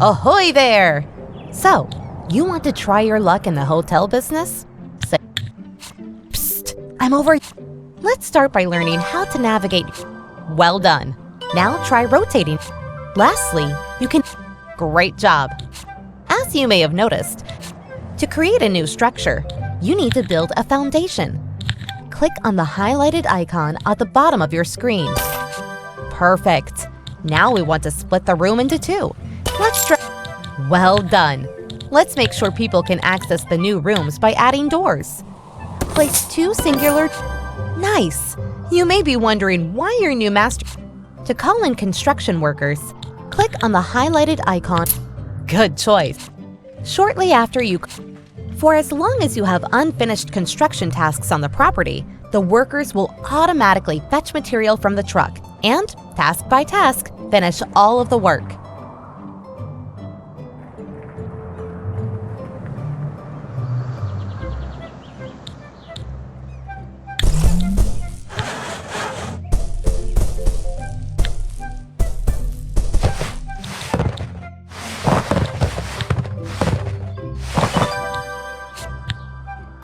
Ahoy there! So, you want to try your luck in the hotel business? Say, psst, I'm over. Let's start by learning how to navigate. Well done. Now try rotating. Lastly, you can. Great job. As you may have noticed, to create a new structure, you need to build a foundation. Click on the highlighted icon at the bottom of your screen. Perfect. Now we want to split the room into two. Let's try. Well done. Let's make sure people can access the new rooms by adding doors. Place two singular. Nice. You may be wondering why your new master. To call in construction workers, click on the highlighted icon. Good choice. Shortly after you. For as long as you have unfinished construction tasks on the property, the workers will automatically fetch material from the truck and, task by task, finish all of the work.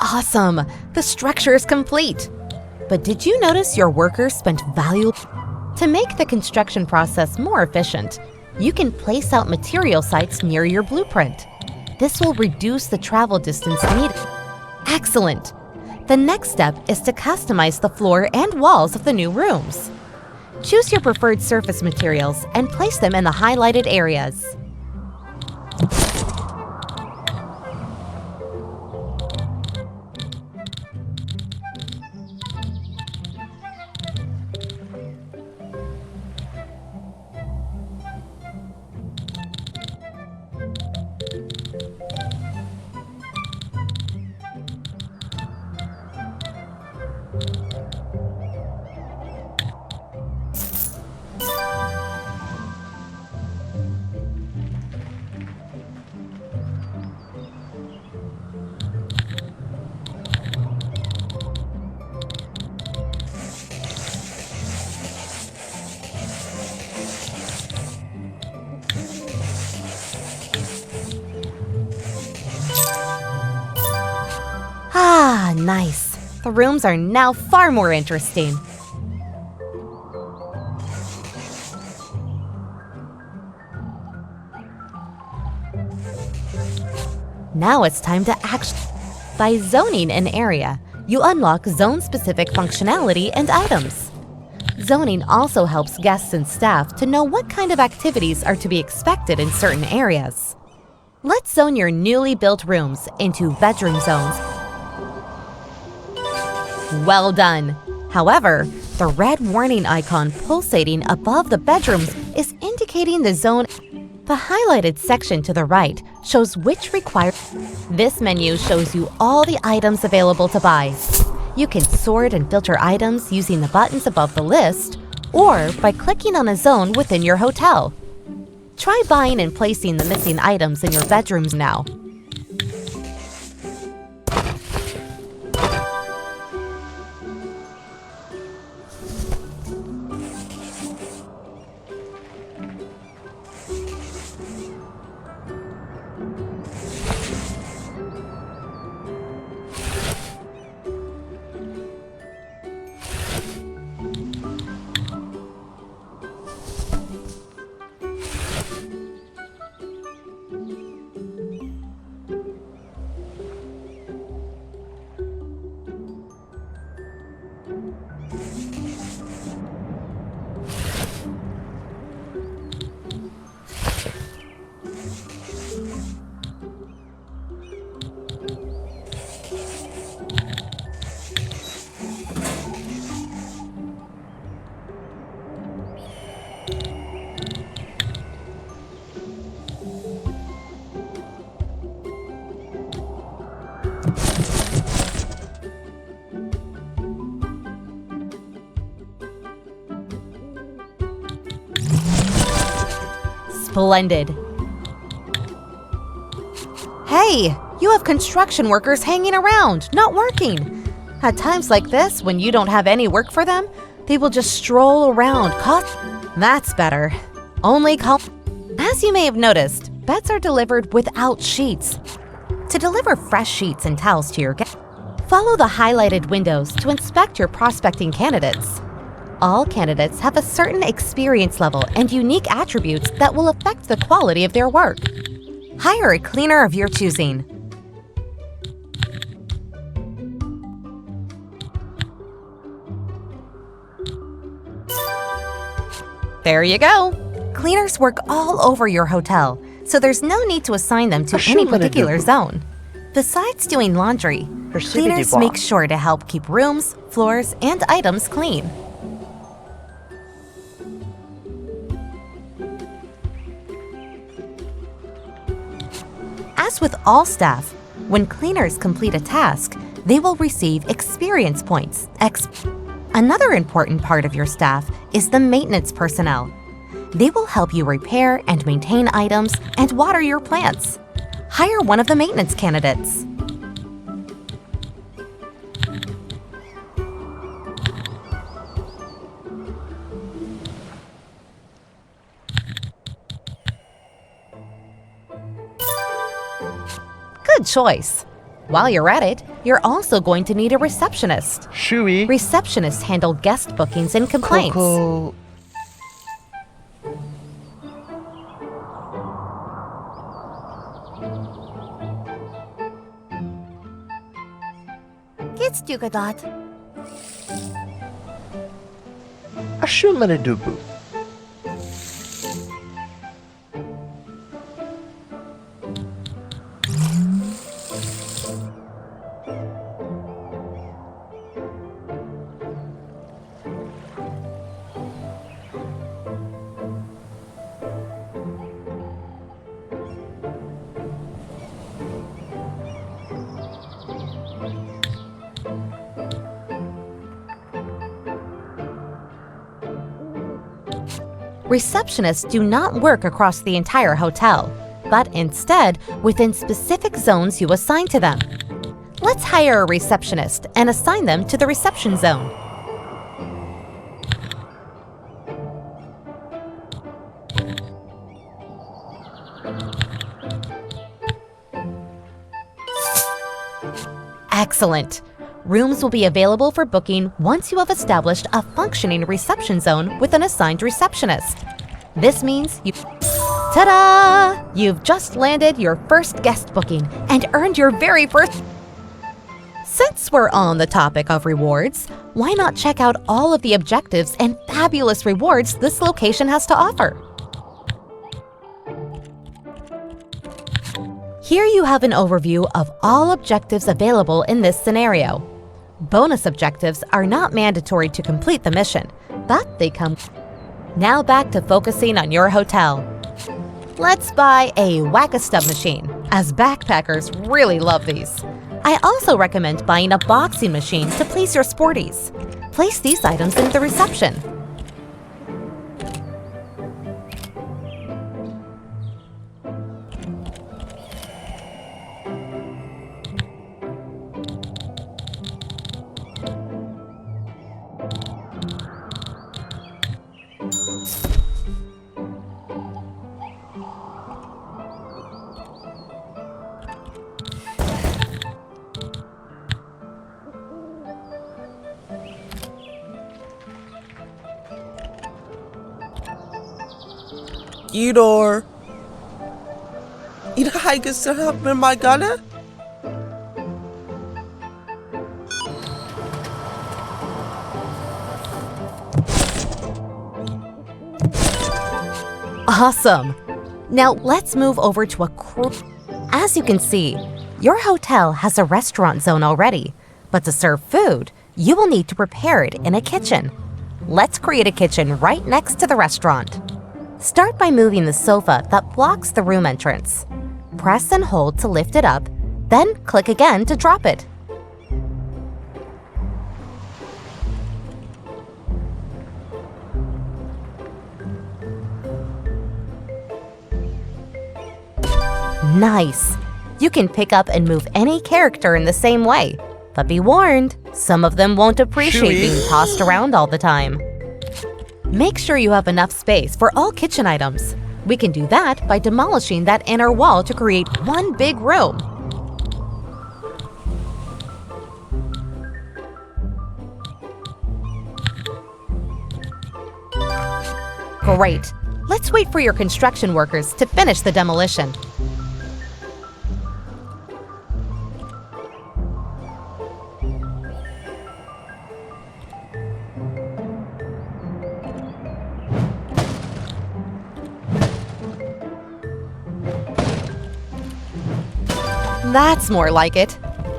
Awesome! The structure is complete. But did you notice your workers spent valuable? To make the construction process more efficient, you can place out material sites near your blueprint. This will reduce the travel distance needed. Excellent! The next step is to customize the floor and walls of the new rooms. Choose your preferred surface materials and place them in the highlighted areas. Ah, nice. The rooms are now far more interesting. Now it's time to act. By zoning an area, you unlock zone-specific functionality and items. Zoning also helps guests and staff to know what kind of activities are to be expected in certain areas. Let's zone your newly built rooms into bedroom zones. Well done! However, the red warning icon pulsating above the bedrooms is indicating the zone. The highlighted section to the right shows which require. This menu shows you all the items available to buy. You can sort and filter items using the buttons above the list or by clicking on a zone within your hotel. Try buying and placing the missing items in your bedrooms now. Splendid. Hey, you have construction workers hanging around, not working. At times like this, when you don't have any work for them, they will just stroll around. That's better. Only call. As you may have noticed, beds are delivered without sheets. To deliver fresh sheets and towels to your guests, follow the highlighted windows to inspect your prospecting candidates. All candidates have a certain experience level and unique attributes that will affect the quality of their work. Hire a cleaner of your choosing. There you go! Cleaners work all over your hotel, so there's no need to assign them to any particular zone. Besides doing laundry, cleaners make sure to help keep rooms, floors, and items clean. As with all staff, when cleaners complete a task, they will receive experience points. Another important part of your staff is the maintenance personnel. They will help you repair and maintain items and water your plants. Hire one of the maintenance candidates. Good choice. While you're at it, you're also going to need a receptionist. Shui. Receptionists handle guest bookings and complaints. Coco. It's Dugadot. Ashumanadubu. Receptionists do not work across the entire hotel, but instead within specific zones you assign to them. Let's hire a receptionist and assign them to the reception zone. Excellent! Rooms will be available for booking once you have established a functioning reception zone with an assigned receptionist. This means ta-da! You've just landed your first guest booking and earned your very first... Since we're on the topic of rewards, why not check out all of the objectives and fabulous rewards this location has to offer? Here you have an overview of all objectives available in this scenario. Bonus objectives are not mandatory to complete the mission, but they come... Now back to focusing on your hotel. Let's buy a whack-a-stub machine, as backpackers really love these. I also recommend buying a boxing machine to place your sporties. Place these items in the reception. Idor. Ina gusto na magana? Awesome! Now let's move over to a As you can see, your hotel has a restaurant zone already, but to serve food, you will need to prepare it in a kitchen. Let's create a kitchen right next to the restaurant. Start by moving the sofa that blocks the room entrance. Press and hold to lift it up, then click again to drop it. Nice! You can pick up and move any character in the same way, but be warned, some of them won't appreciate being tossed around all the time. Make sure you have enough space for all kitchen items. We can do that by demolishing that inner wall to create one big room. Great! Let's wait for your construction workers to finish the demolition. That's more like it.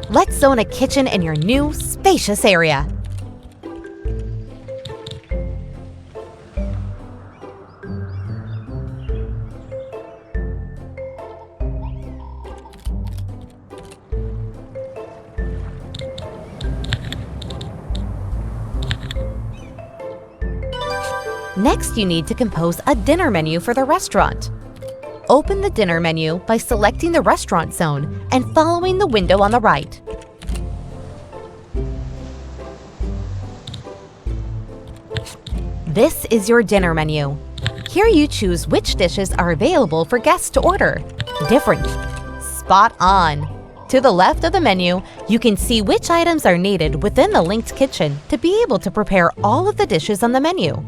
Let's zone a kitchen in your new, spacious area. Next, you need to compose a dinner menu for the restaurant. Open the dinner menu by selecting the restaurant zone and following the window on the right. This is your dinner menu. Here you choose which dishes are available for guests to order. Different. Spot on! To the left of the menu, you can see which items are needed within the linked kitchen to be able to prepare all of the dishes on the menu.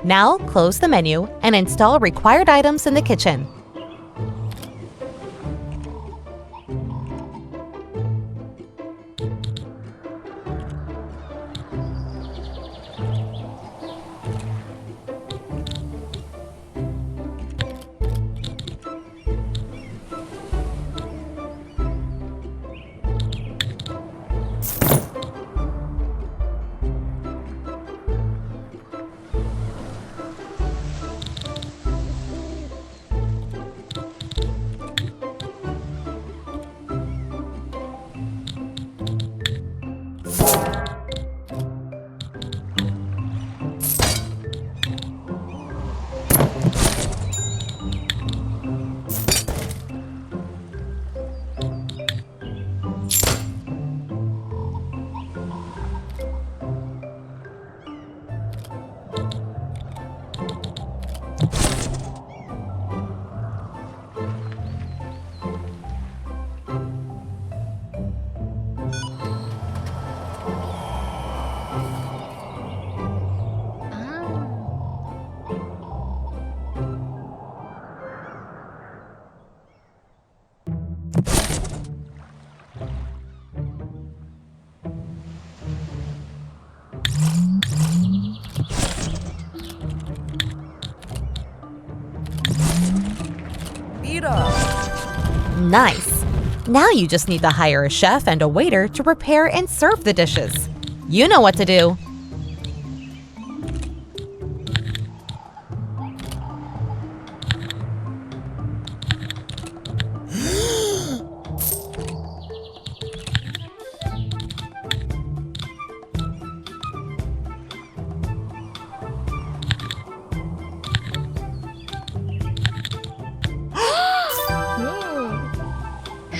Now, close the menu and install required items in the kitchen. Nice! Now you just need to hire a chef and a waiter to prepare and serve the dishes. You know what to do.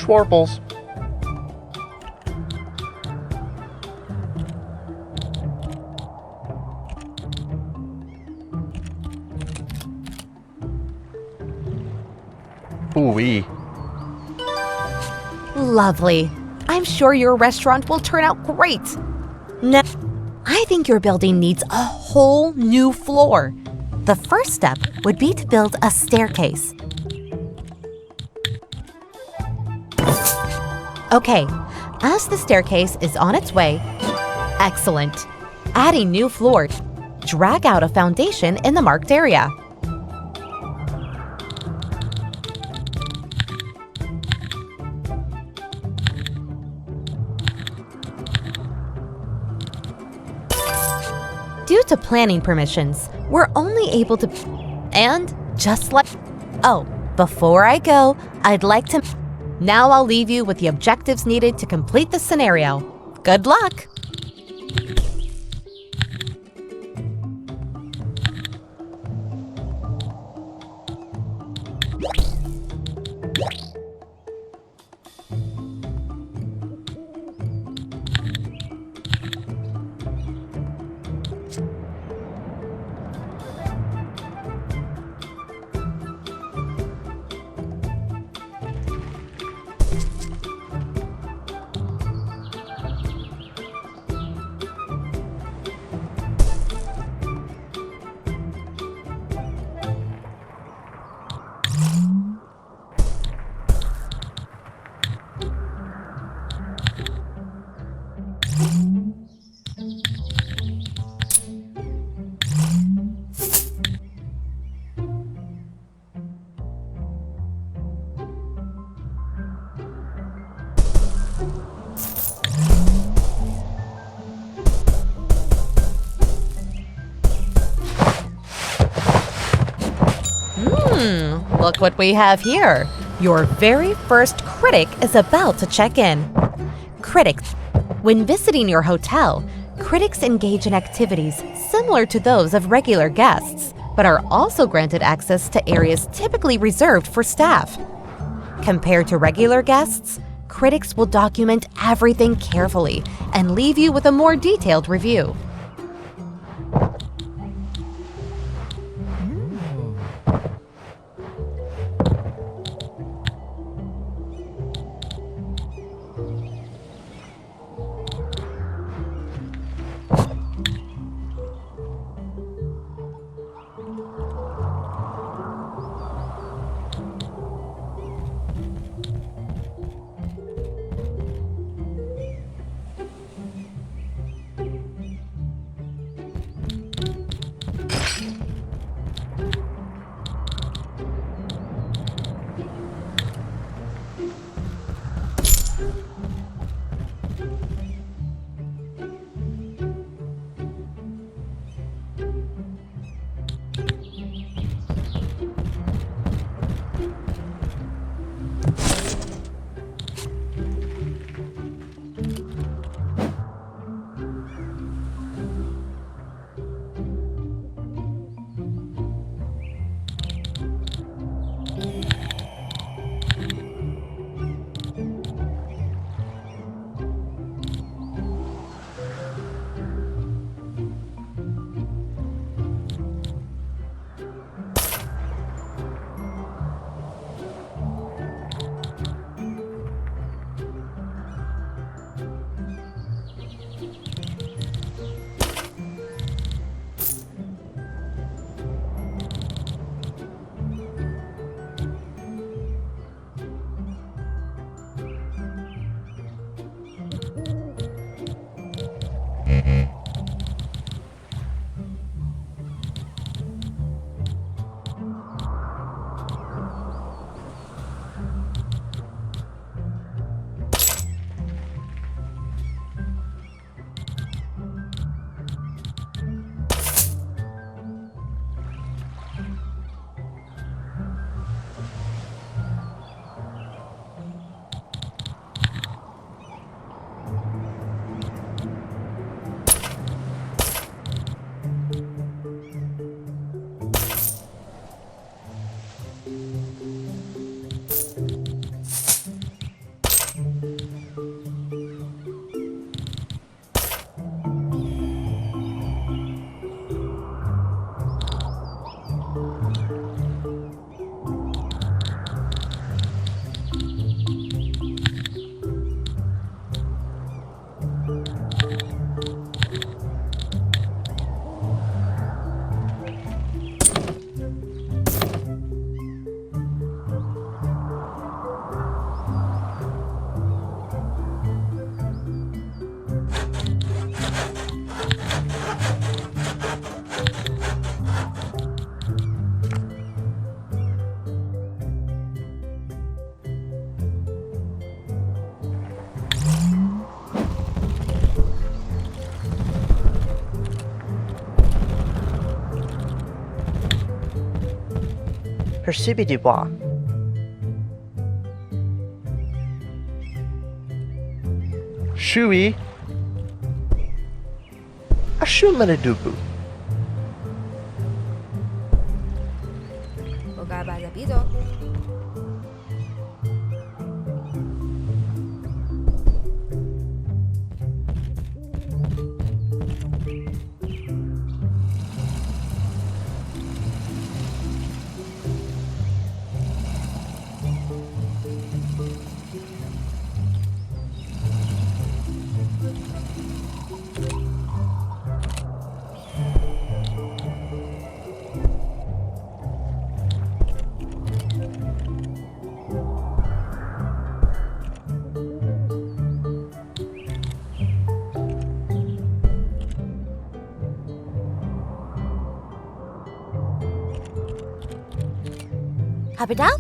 Schwarples. Ooh-wee. Lovely. I'm sure your restaurant will turn out great. Now, I think your building needs a whole new floor. The first step would be to build a staircase. Okay, as the staircase is on its way, excellent. Adding new floor, drag out a foundation in the marked area. Due to planning permissions, we're only able to... And just like... Oh, before I go, I'd like to... Now I'll leave you with the objectives needed to complete the scenario. Good luck! Look what we have here. Your very first critic is about to check in. Critics. When visiting your hotel, critics engage in activities similar to those of regular guests, but are also granted access to areas typically reserved for staff. Compared to regular guests, critics will document everything carefully and leave you with a more detailed review. Percebi-de-bois. Shui. Ashumanedubu. Lugar mais rápido. Capital?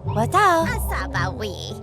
What's Asabawi.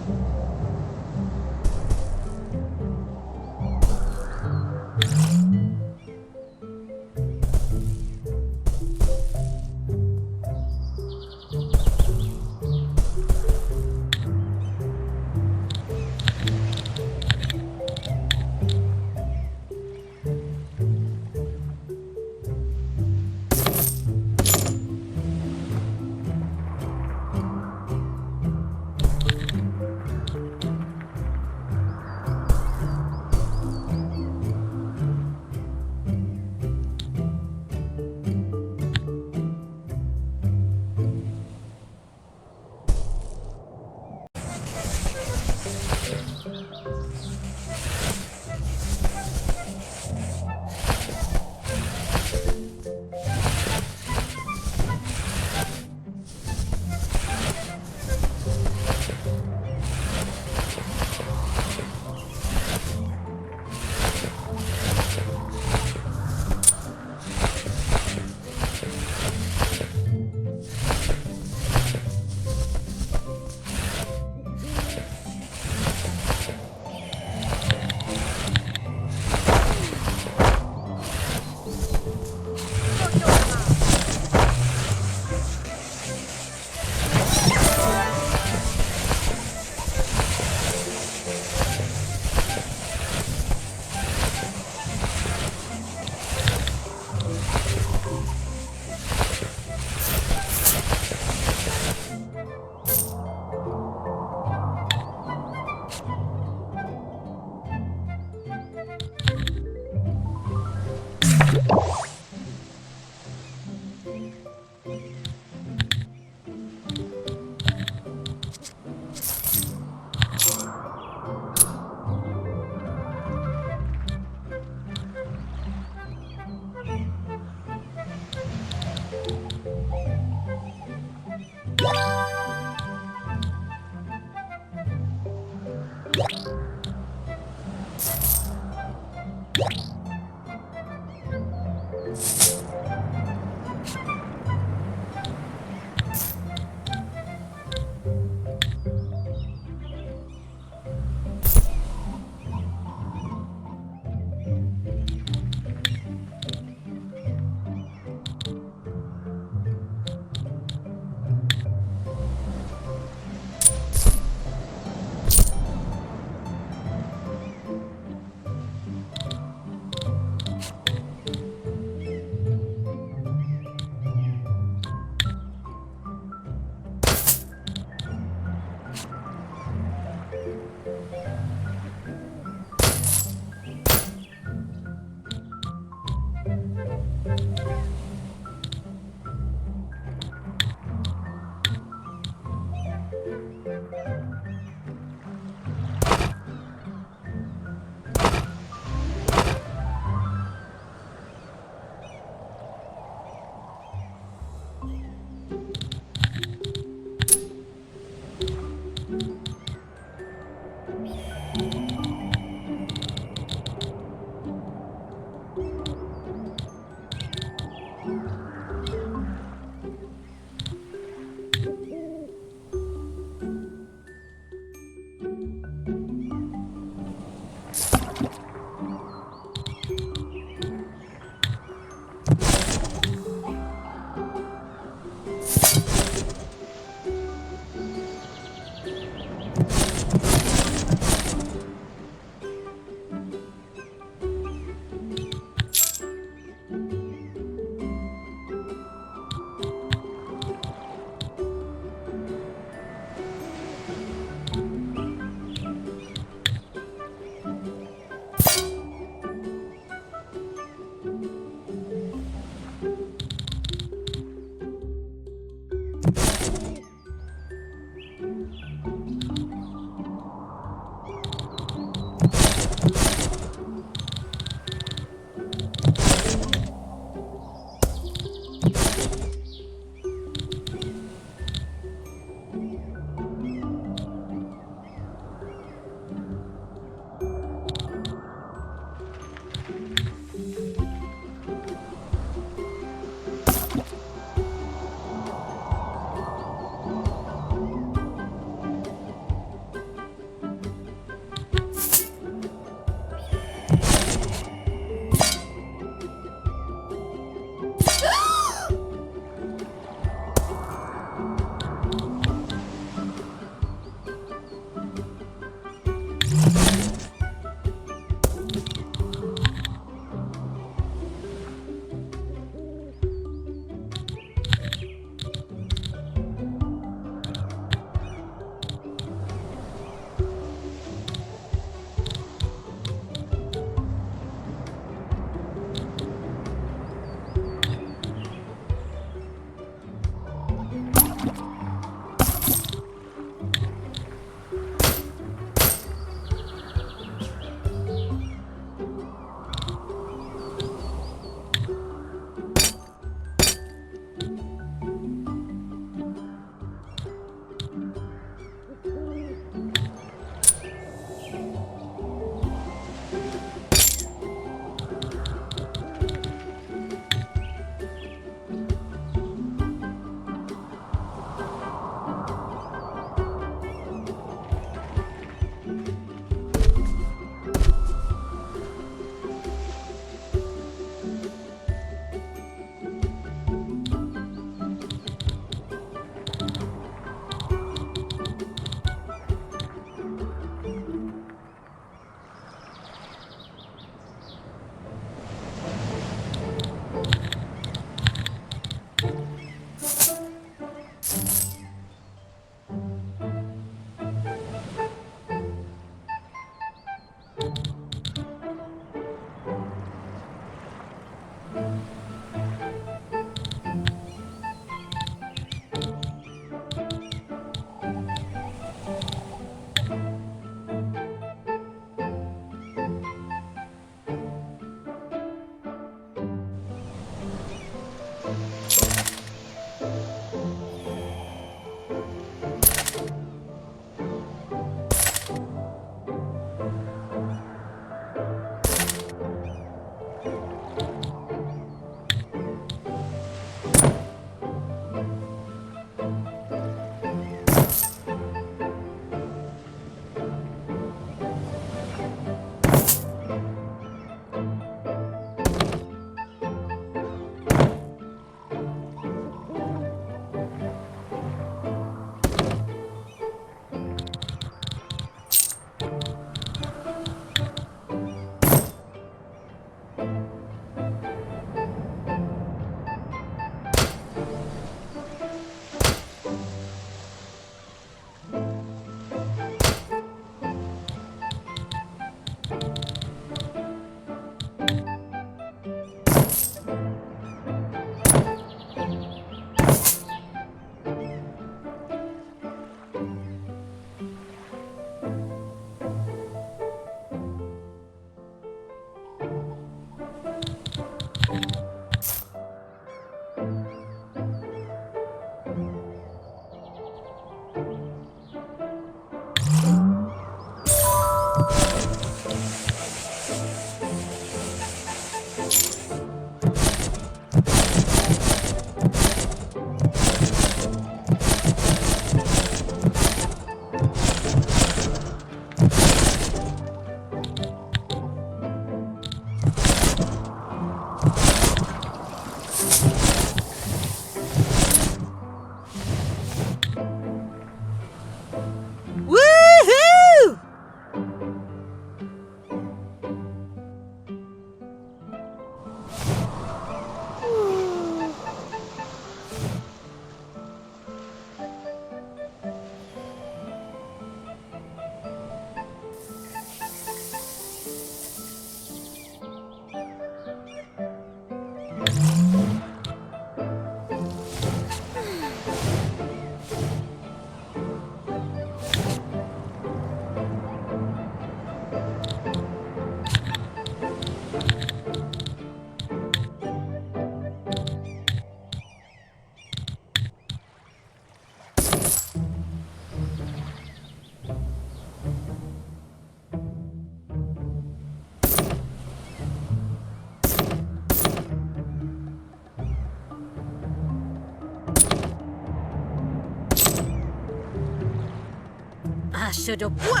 Acho do bois!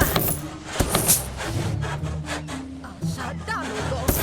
Acha dano,